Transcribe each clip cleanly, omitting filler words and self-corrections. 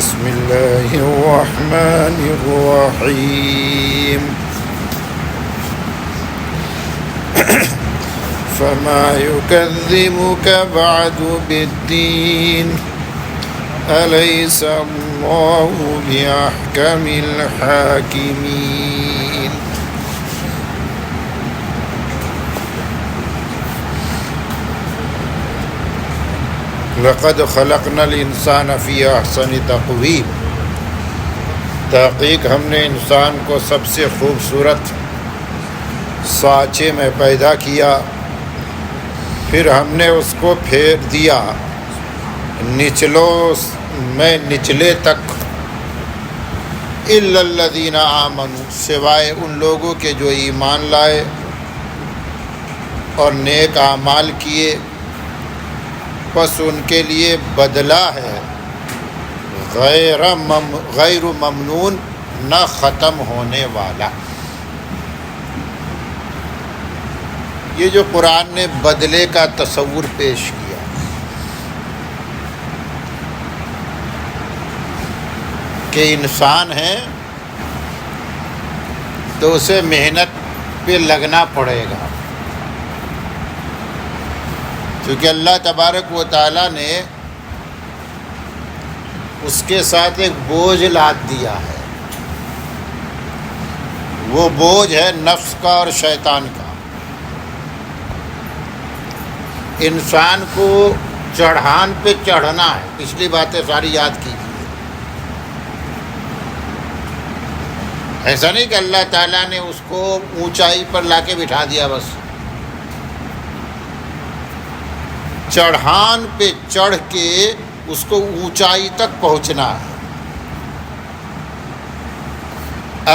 بسم الله الرحمن الرحيم فما يكذبك بعد بالدين أليس الله بأحكم الحاكمين لقد خلقنا الانسان فی احسن تقویم، تحقیق ہم نے انسان کو سب سے خوبصورت سانچے میں پیدا کیا، پھر ہم نے اس کو پھیر دیا نچلوں میں نچلے تک، الا الذین آمنوا، سوائے ان لوگوں کے جو ایمان لائے اور نیک اعمال کیے، پس ان کے لیے بدلہ ہے غیر ممنون، نہ ختم ہونے والا۔ یہ جو قرآن نے بدلے کا تصور پیش کیا، کہ انسان ہے تو اسے محنت پہ لگنا پڑے گا، کیونکہ اللہ تبارک و تعالیٰ نے اس کے ساتھ ایک بوجھ لاد دیا ہے، وہ بوجھ ہے نفس کا اور شیطان کا۔ انسان کو چڑھان پہ چڑھنا ہے، پچھلی باتیں ساری یاد کیجیے۔ ایسا نہیں کہ اللہ تعالیٰ نے اس کو اونچائی پر لا کے بٹھا دیا، بس چڑھان پہ چڑھ کے اس کو اونچائی تک پہنچنا ہے۔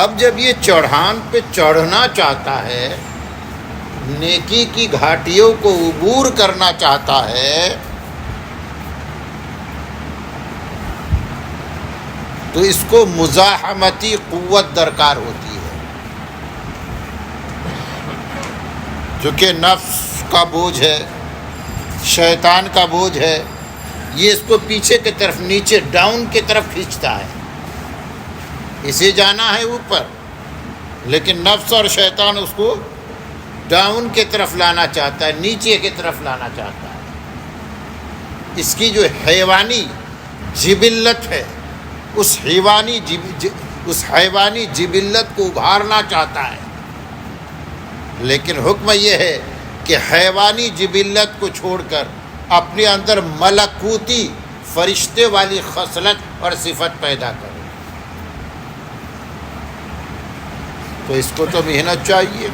اب جب یہ چڑھان پہ چڑھنا چاہتا ہے، نیکی کی گھاٹیوں کو عبور کرنا چاہتا ہے، تو اس کو مزاحمتی قوت درکار ہوتی ہے، چونکہ نفس کا بوجھ ہے، شیطان کا بوجھ ہے، یہ اس کو پیچھے کی طرف، نیچے ڈاؤن کی طرف کھینچتا ہے۔ اسے جانا ہے اوپر، لیکن نفس اور شیطان اس کو ڈاؤن کی طرف لانا چاہتا ہے، نیچے کی طرف لانا چاہتا ہے۔ اس کی جو حیوانی جبلت ہے، اس حیوانی جبلت کو ابھارنا چاہتا ہے، لیکن حکم یہ ہے کہ حیوانی جبلت کو چھوڑ کر اپنے اندر ملکوتی فرشتے والی خصلت اور صفت پیدا کرو۔ تو اس کو تو محنت چاہیے،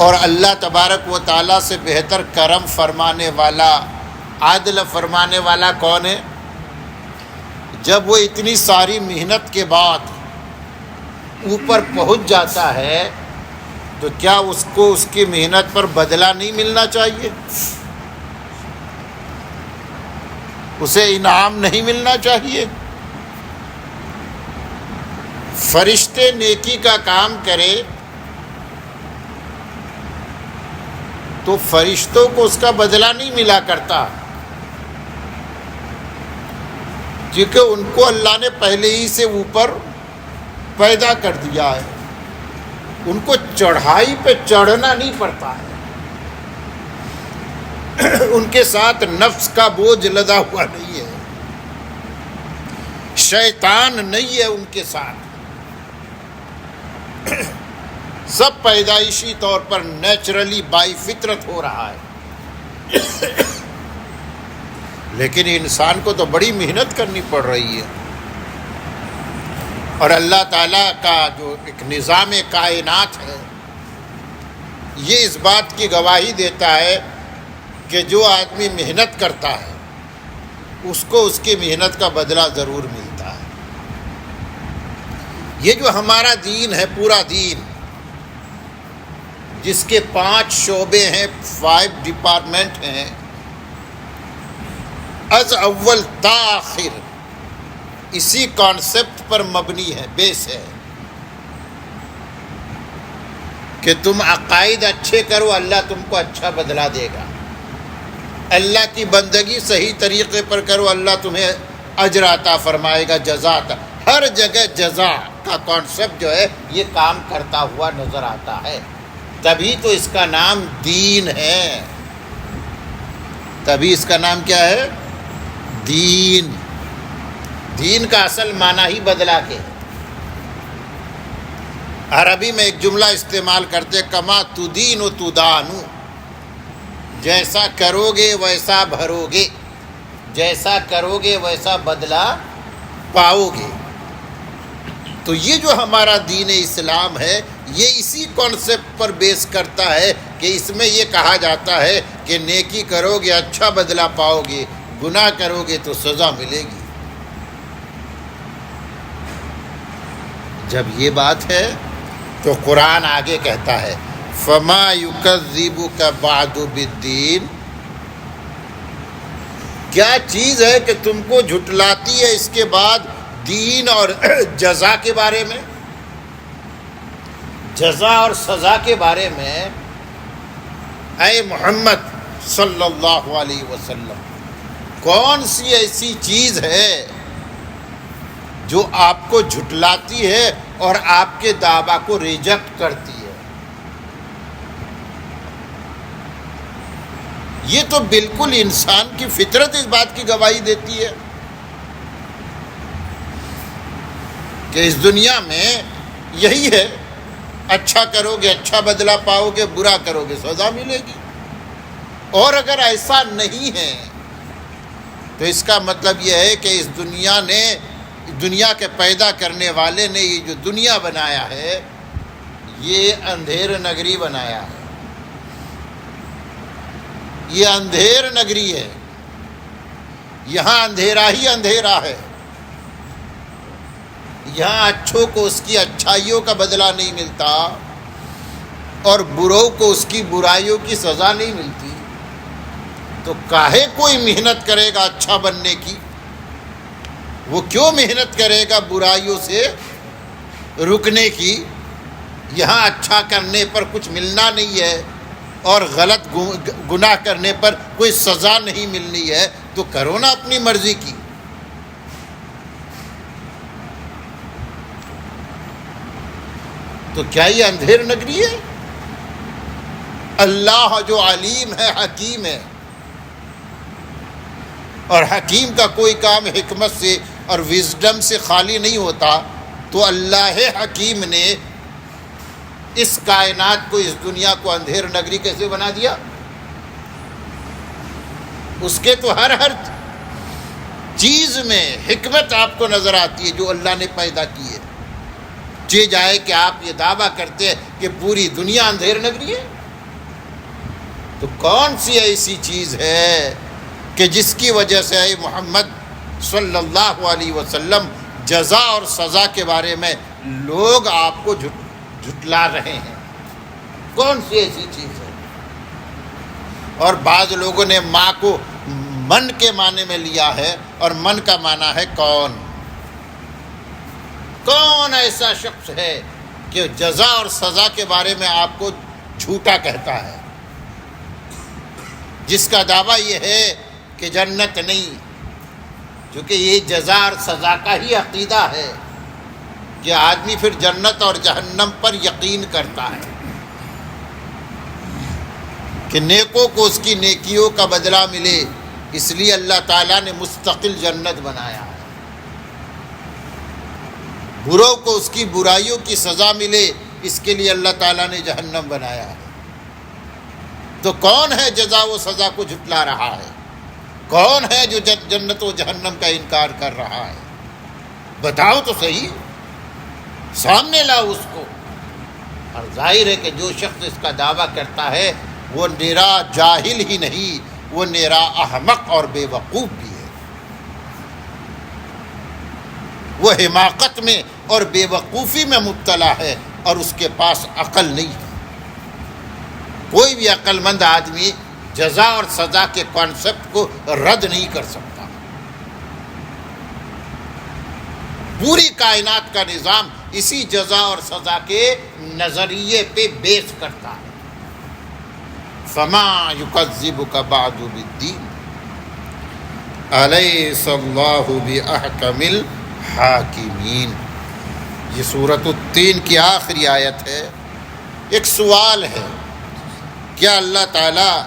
اور اللہ تبارک و تعالیٰ سے بہتر کرم فرمانے والا، عدل فرمانے والا کون ہے؟ جب وہ اتنی ساری محنت کے بعد اوپر پہنچ جاتا ہے، تو کیا اس کو اس کی محنت پر بدلہ نہیں ملنا چاہیے؟ اسے انعام نہیں ملنا چاہیے؟ فرشتے نیکی کا کام کرے تو فرشتوں کو اس کا بدلہ نہیں ملا کرتا، کیونکہ ان کو اللہ نے پہلے ہی سے اوپر پیدا کر دیا ہے، ان کو چڑھائی پہ چڑھنا نہیں پڑتا ہے، ان کے ساتھ نفس کا بوجھ لدا ہوا نہیں ہے، شیطان نہیں ہے ان کے ساتھ، سب پیدائشی طور پر نیچرلی بائی فطرت ہو رہا ہے۔ لیکن انسان کو تو بڑی محنت کرنی پڑ رہی ہے، اور اللہ تعالیٰ کا جو ایک نظام کائنات ہے، یہ اس بات کی گواہی دیتا ہے کہ جو آدمی محنت کرتا ہے اس کو اس کی محنت کا بدلہ ضرور ملتا ہے۔ یہ جو ہمارا دین ہے، پورا دین، جس کے 5 شعبے ہیں، 5 ڈپارٹمنٹ ہیں، از اول تا آخر اسی کانسیپٹ پر مبنی ہے، بیس ہے کہ تم عقائد اچھے کرو، اللہ تم کو اچھا بدلہ دے گا، اللہ کی بندگی صحیح طریقے پر کرو، اللہ تمہیں اجر عطا فرمائے گا، جزا عطا۔ ہر جگہ جزا کا کانسیپٹ جو ہے یہ کام کرتا ہوا نظر آتا ہے، تبھی تو اس کا نام دین ہے، تبھی اس کا نام کیا ہے؟ دین۔ دین کا اصل معنی ہی بدلا کے عربی میں ایک جملہ استعمال کرتے، کما تدین و تدان، جیسا کرو گے ویسا بھرو گے، جیسا کرو گے ویسا بدلہ پاؤ گے۔ تو یہ جو ہمارا دین اسلام ہے یہ اسی کانسیپٹ پر بیس کرتا ہے کہ اس میں یہ کہا جاتا ہے کہ نیکی کرو گے اچھا بدلہ پاؤ گے، گناہ کرو گے تو سزا ملے گی۔ جب یہ بات ہے تو قرآن آگے کہتا ہے فَمَا يُكَذِّبُكَ بَعْدُ بِالدِّينِ، کیا چیز ہے کہ تم کو جھٹلاتی ہے اس کے بعد دین اور جزا کے بارے میں؟ جزا اور سزا کے بارے میں اے محمد صلی اللہ علیہ وسلم کون سی ایسی چیز ہے جو آپ کو جھٹلاتی ہے اور آپ کے دعویٰ کو ریجیکٹ کرتی ہے؟ یہ تو بالکل انسان کی فطرت اس بات کی گواہی دیتی ہے کہ اس دنیا میں یہی ہے، اچھا کرو گے اچھا بدلہ پاؤ گے، برا کرو گے سزا ملے گی۔ اور اگر ایسا نہیں ہے تو اس کا مطلب یہ ہے کہ اس دنیا کے پیدا کرنے والے نے یہ جو دنیا بنایا ہے یہ اندھیر نگری بنایا ہے، یہ اندھیر نگری ہے، یہاں اندھیرا ہی اندھیرا ہے، یہاں اچھوں کو اس کی اچھائیوں کا بدلہ نہیں ملتا اور بروں کو اس کی برائیوں کی سزا نہیں ملتی، تو کاہے کوئی محنت کرے گا اچھا بننے کی؟ وہ کیوں محنت کرے گا برائیوں سے رکنے کی؟ یہاں اچھا کرنے پر کچھ ملنا نہیں ہے اور غلط گناہ کرنے پر کوئی سزا نہیں ملنی ہے، تو کرو نا اپنی مرضی کی۔ تو کیا یہ اندھیر نگری ہے؟ اللہ جو علیم ہے حکیم ہے، اور حکیم کا کوئی کام حکمت سے اور وزڈم سے خالی نہیں ہوتا، تو اللہ حکیم نے اس کائنات کو، اس دنیا کو اندھیر نگری کیسے بنا دیا؟ اس کے تو ہر چیز میں حکمت آپ کو نظر آتی ہے جو اللہ نے پیدا کی ہے۔ چہ جائے کہ آپ یہ دعویٰ کرتے ہیں کہ پوری دنیا اندھیر نگری ہے، تو کون سی ایسی چیز ہے کہ جس کی وجہ سے اے محمد صلی اللہ علیہ وسلم جزا اور سزا کے بارے میں لوگ آپ کو جھٹلا رہے ہیں؟ کون سی ایسی چیز ہے؟ اور بعض لوگوں نے ماں کو من کے معنی میں لیا ہے، اور من کا معنی ہے کون ایسا شخص ہے کہ جزا اور سزا کے بارے میں آپ کو جھوٹا کہتا ہے، جس کا دعویٰ یہ ہے کہ جنت نہیں، کیونکہ یہ جزا اور سزا کا ہی عقیدہ ہے کہ آدمی پھر جنت اور جہنم پر یقین کرتا ہے کہ نیکوں کو اس کی نیکیوں کا بدلہ ملے، اس لیے اللہ تعالیٰ نے مستقل جنت بنایا ہے، بروں کو اس کی برائیوں کی سزا ملے، اس کے لیے اللہ تعالیٰ نے جہنم بنایا ہے۔ تو کون ہے جزا و سزا کو جھٹلا رہا ہے؟ کون ہے جو جنت و جہنم کا انکار کر رہا ہے؟ بتاؤ تو صحیح، سامنے لاؤ اس کو۔ اور ظاہر ہے کہ جو شخص اس کا دعویٰ کرتا ہے وہ نرا جاہل ہی نہیں، وہ نرا احمق اور بے وقوف بھی ہے، وہ حماقت میں اور بے وقوفی میں مبتلا ہے، اور اس کے پاس عقل نہیں ہے۔ کوئی بھی عقل مند آدمی جزا اور سزا کے کانسیپٹ کو رد نہیں کر سکتا۔ پوری کائنات کا نظام اسی جزا اور سزا کے نظریے پہ بیس کرتا ہے۔ فَمَا يُكَذِّبُكَ بَعْدُ بِالدِّينِ، الیس اللہ باحکم الحاکمین۔ یہ سورۃ التین کی آخری آیت ہے۔ ایک سوال ہے، کیا اللہ تعالیٰ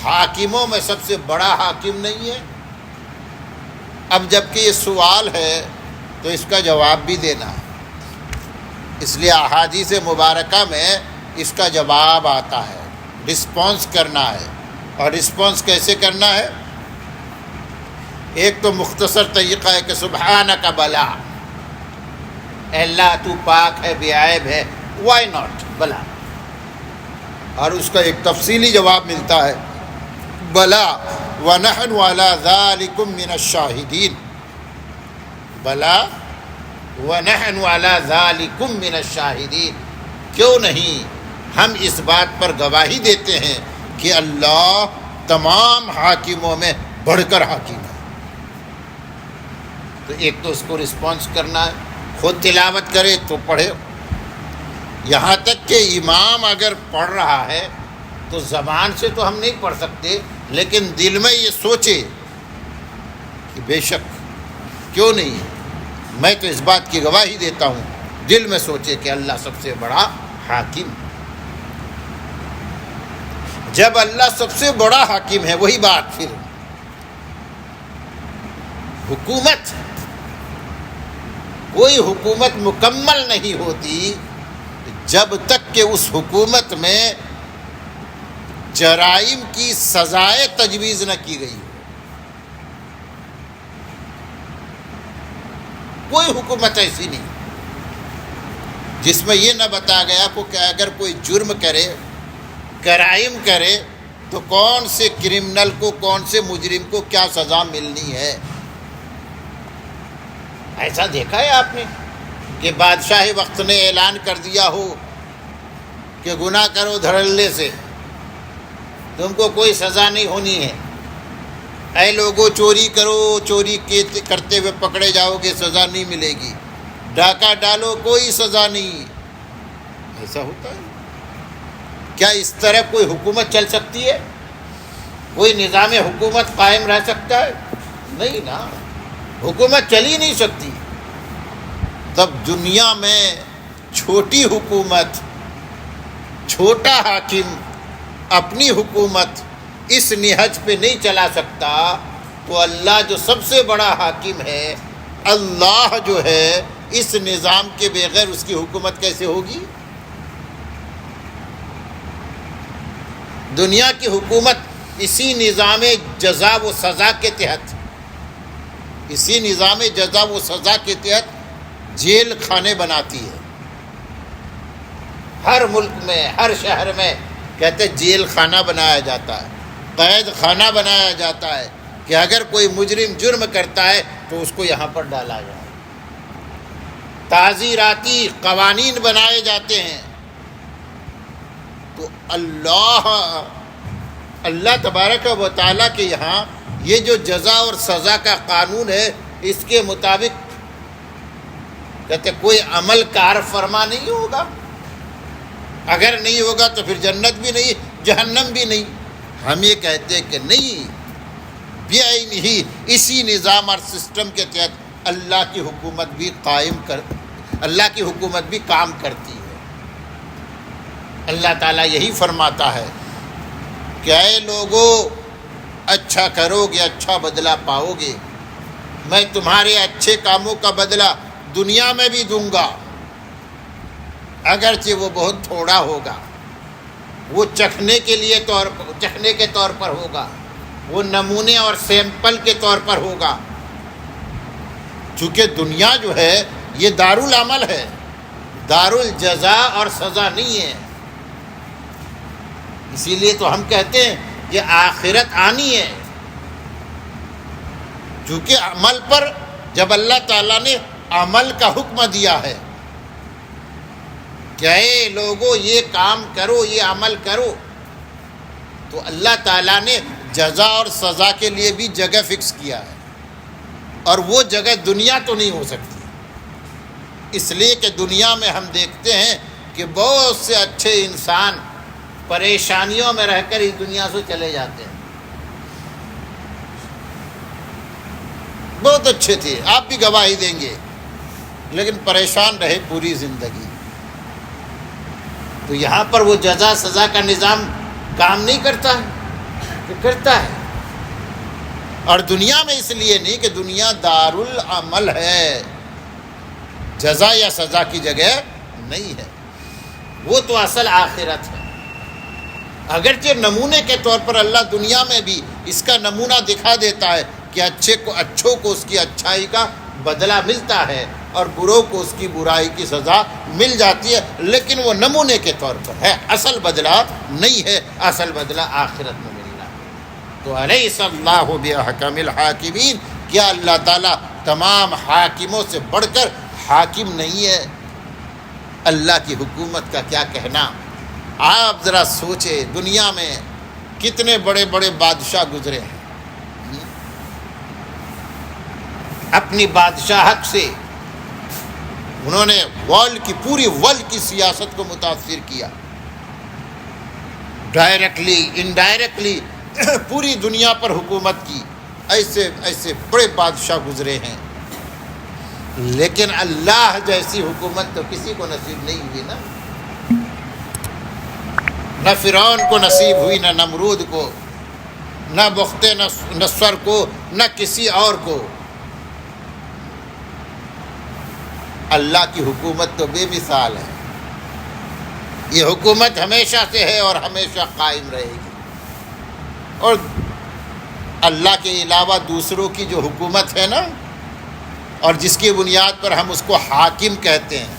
حاکموں میں سب سے بڑا حاکم نہیں ہے؟ اب جب کہ یہ سوال ہے تو اس کا جواب بھی دینا ہے، اس لیے احادیث مبارکہ میں اس کا جواب آتا ہے، رسپانس کرنا ہے۔ اور رسپانس کیسے کرنا ہے؟ ایک تو مختصر طریقہ ہے کہ سبحانک بلا، اے اللہ تو پاک ہے، بے عیب ہے، وائی ناٹ، بلا۔ اور اس کا ایک تفصیلی جواب ملتا ہے، بلا ونحن علی ذالکم من الشاہدین، بلا ونحن علی ذالکم من الشاہدین، کیوں نہیں، ہم اس بات پر گواہی دیتے ہیں کہ اللہ تمام حاکموں میں بڑھ کر حاکم ہے۔ تو ایک تو اس کو رسپانس کرنا ہے، خود تلاوت کرے تو پڑھے، یہاں تک کہ امام اگر پڑھ رہا ہے تو زبان سے تو ہم نہیں پڑھ سکتے، لیکن دل میں یہ سوچے کہ بے شک، کیوں نہیں، میں تو اس بات کی گواہی دیتا ہوں، دل میں سوچے کہ اللہ سب سے بڑا حاکم۔ جب اللہ سب سے بڑا حاکم ہے، وہی بات پھر حکومت، کوئی حکومت مکمل نہیں ہوتی جب تک کہ اس حکومت میں جرائم کی سزائیں تجویز نہ کی گئی ہو۔ کوئی حکومت ایسی نہیں جس میں یہ نہ بتایا گیا کہ اگر کوئی جرم کرے، کرائم کرے، تو کون سے کرمنل کو، کون سے مجرم کو کیا سزا ملنی ہے۔ ایسا دیکھا ہے آپ نے کہ بادشاہ وقت نے اعلان کر دیا ہو کہ گناہ کرو دھڑلے سے، تم کو کوئی سزا نہیں ہونی ہے، اے لوگوں چوری کرو، چوری کرتے ہوئے پکڑے جاؤ گے، سزا نہیں ملے گی، ڈاکہ ڈالو، کوئی سزا نہیں۔ ایسا ہوتا ہے؟ کیا اس طرح کوئی حکومت چل سکتی ہے؟ کوئی نظام حکومت قائم رہ سکتا ہے؟ نہیں نا، حکومت چل ہی نہیں سکتی۔ تب دنیا میں چھوٹی حکومت، چھوٹا حاکم اپنی حکومت اس نہج پہ نہیں چلا سکتا، تو اللہ جو سب سے بڑا حاکم ہے، اللہ جو ہے اس نظام کے بغیر اس کی حکومت کیسے ہوگی؟ دنیا کی حکومت اسی نظام جزا و سزا کے تحت، اسی نظام جزا و سزا کے تحت جیل خانے بناتی ہے۔ ہر ملک میں، ہر شہر میں کہتے جیل خانہ بنایا جاتا ہے، قید خانہ بنایا جاتا ہے کہ اگر کوئی مجرم جرم کرتا ہے تو اس کو یہاں پر ڈالا جائے۔ تعزیراتی قوانین بنائے جاتے ہیں۔ تو اللہ تبارک و تعالیٰ کے یہاں یہ جو جزا اور سزا کا قانون ہے، اس کے مطابق کہتے کوئی عمل کار فرما نہیں ہوگا، اگر نہیں ہوگا تو پھر جنت بھی نہیں، جہنم بھی نہیں۔ ہم یہ کہتے کہ نہیں، بعین ہی اسی نظام اور سسٹم کے تحت اللہ کی حکومت بھی کام کرتی ہے۔ اللہ تعالیٰ یہی فرماتا ہے کہ اے لوگو، اچھا کرو گے اچھا بدلہ پاؤ گے، میں تمہارے اچھے کاموں کا بدلہ دنیا میں بھی دوں گا، اگرچہ وہ بہت تھوڑا ہوگا، وہ چکھنے کے طور پر ہوگا، وہ نمونے اور سیمپل کے طور پر ہوگا، چونکہ دنیا جو ہے یہ دارالعمل ہے، دارالجزا اور سزا نہیں ہے۔ اسی لیے تو ہم کہتے ہیں کہ آخرت آنی ہے، چونکہ عمل پر جب اللہ تعالیٰ نے عمل کا حکم دیا ہے کہ اے لوگوں یہ کام کرو، یہ عمل کرو، تو اللہ تعالیٰ نے جزا اور سزا کے لیے بھی جگہ فکس کیا ہے، اور وہ جگہ دنیا تو نہیں ہو سکتی، اس لیے کہ دنیا میں ہم دیکھتے ہیں کہ بہت سے اچھے انسان پریشانیوں میں رہ کر اس دنیا سے چلے جاتے ہیں۔ بہت اچھے تھے، آپ بھی گواہی دیں گے، لیکن پریشان رہے پوری زندگی۔ تو یہاں پر وہ جزا سزا کا نظام کام نہیں کرتا ہے کہ کرتا ہے، اور دنیا میں اس لیے نہیں کہ دنیا دارالعمل ہے، جزا یا سزا کی جگہ نہیں ہے، وہ تو اصل آخرت ہے۔ اگرچہ نمونے کے طور پر اللہ دنیا میں بھی اس کا نمونہ دکھا دیتا ہے کہ اچھوں کو اس کی اچھائی کا بدلہ ملتا ہے اور بروں کو اس کی برائی کی سزا مل جاتی ہے، لیکن وہ نمونے کے طور پر ہے، اصل بدلہ نہیں ہے، اصل بدلہ آخرت میں ملنا ہے۔ تو الیس اللہ بأحکم الحاکمین، کیا اللہ تعالیٰ تمام حاکموں سے بڑھ کر حاکم نہیں ہے؟ اللہ کی حکومت کا کیا کہنا۔ آپ ذرا سوچیں، دنیا میں کتنے بڑے بڑے بادشاہ گزرے ہیں، اپنی بادشاہت سے انہوں نے پوری ورلڈ کی سیاست کو متاثر کیا، ڈائریکٹلی انڈائریکٹلی پوری دنیا پر حکومت کی، ایسے بڑے بادشاہ گزرے ہیں، لیکن اللہ جیسی حکومت تو کسی کو نصیب نہیں ہوئی نا، نہ فرعون کو نصیب ہوئی، نہ نمرود کو، نہ بخت نصر کو، نہ کسی اور کو۔ اللہ کی حکومت تو بے مثال ہے، یہ حکومت ہمیشہ سے ہے اور ہمیشہ قائم رہے گی، اور اللہ کے علاوہ دوسروں کی جو حکومت ہے نا، اور جس کی بنیاد پر ہم اس کو حاکم کہتے ہیں،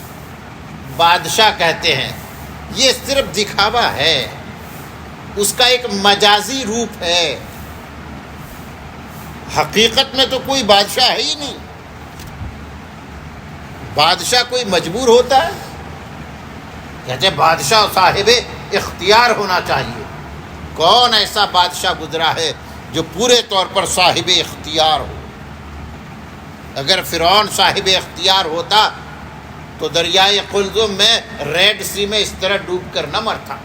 بادشاہ کہتے ہیں، یہ صرف دکھاوا ہے، اس کا ایک مجازی روپ ہے، حقیقت میں تو کوئی بادشاہ ہے ہی نہیں۔ بادشاہ کوئی مجبور ہوتا ہے؟ کہتے بادشاہ صاحب اختیار ہونا چاہیے۔ کون ایسا بادشاہ گزرا ہے جو پورے طور پر صاحب اختیار ہو؟ اگر فرعون صاحب اختیار ہوتا تو دریائے قلزم میں ریڈ سی میں اس طرح ڈوب کر نہ مرتا۔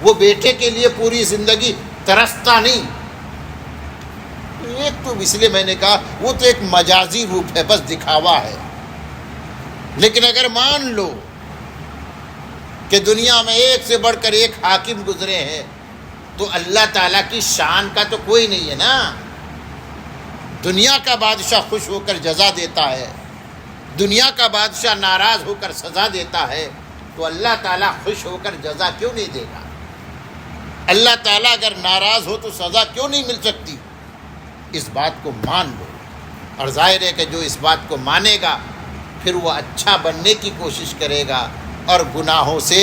وہ بیٹے کے لیے پوری زندگی ترستا نہیں۔ ایک تو اس لیے میں نے کہا وہ تو ایک مجازی روپ ہے، بس دکھاوا ہے۔ لیکن اگر مان لو کہ دنیا میں ایک سے بڑھ کر ایک حاکم گزرے ہیں، تو اللہ تعالیٰ کی شان کا تو کوئی نہیں ہے نا۔ دنیا کا بادشاہ خوش ہو کر جزا دیتا ہے، دنیا کا بادشاہ ناراض ہو کر سزا دیتا ہے، تو اللہ تعالیٰ خوش ہو کر جزا کیوں نہیں دے گا؟ اللہ تعالیٰ اگر ناراض ہو تو سزا کیوں نہیں مل سکتی؟ اس بات کو مان لو، اور ظاہر ہے کہ جو اس بات کو مانے گا پھر وہ اچھا بننے کی کوشش کرے گا اور گناہوں سے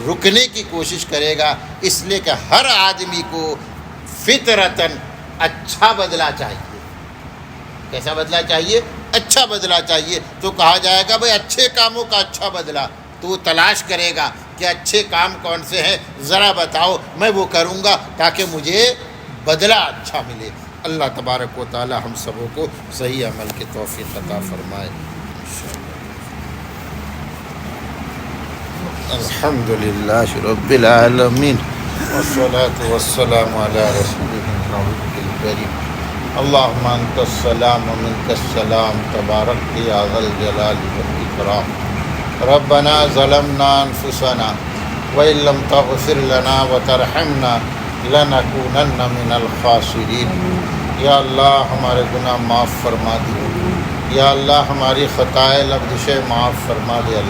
رکنے کی کوشش کرے گا، اس لیے کہ ہر آدمی کو فطرتاً اچھا بدلہ چاہیے۔ کیسا بدلہ چاہیے؟ اچھا بدلہ چاہیے۔ تو کہا جائے گا بھائی اچھے کاموں کا اچھا بدلہ، تو وہ تلاش کرے گا کہ اچھے کام کون سے ہیں، ذرا بتاؤ، میں وہ کروں گا تاکہ مجھے بدلہ اچھا ملے۔ اللہ تبارک و تعالی ہم سبوں کو صحیح عمل کی توفیق عطا فرمائے۔ الحمد للہ رب العالمین والصلاة والسلام علی رسولہ الکریم۔ اللہم انت السلام ومنک السلام، تبارک یا ذا الجلال والاکرام۔ ربنا ظلمنا انفسنا وان لم تغفر لنا وترحمنا لنکونن من الخاسرین۔ یا اللہ ہمارے گناہ معاف فرما دے، یا اللہ ہماری خطائے لغزشیں معاف فرما دے۔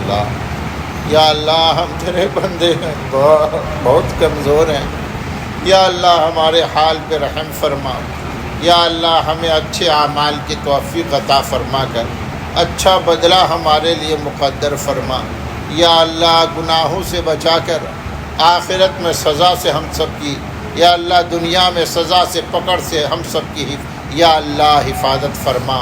یا اللہ ہم تیرے بندے ہیں، بہت کمزور ہیں، یا اللہ ہمارے حال پہ رحم فرما۔ یا اللہ ہمیں اچھے اعمال کی توفیق عطا فرما کر اچھا بدلہ ہمارے لیے مقدر فرما۔ یا اللہ گناہوں سے بچا کر آخرت میں سزا سے ہم سب کی، یا اللہ دنیا میں سزا سے پکڑ سے ہم سب کی یا اللہ حفاظت فرما۔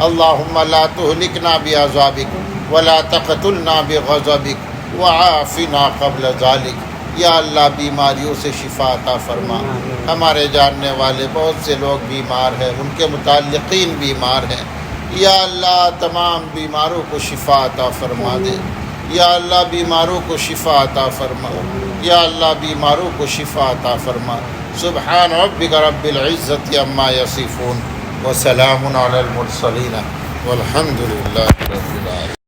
اللہم لا تہلکنا بعذابک ولا تقتلنا بغضبک وعافنا قبل ذلک۔ یا اللہ بیماریوں سے شفا عطا فرما۔ ہمارے جاننے والے بہت سے لوگ بیمار ہیں، ان کے متعلقین بیمار ہیں، یا اللہ تمام بیماروں کو شفا عطا فرما دے۔ یا اللہ بیماروں کو شفا عطا فرما، یا اللہ بیماروں کو شفا عطا فرما۔ سبحان ربک رب العزت عما یصفون وسلام علی المرسلین والحمد للہ رب العالمین.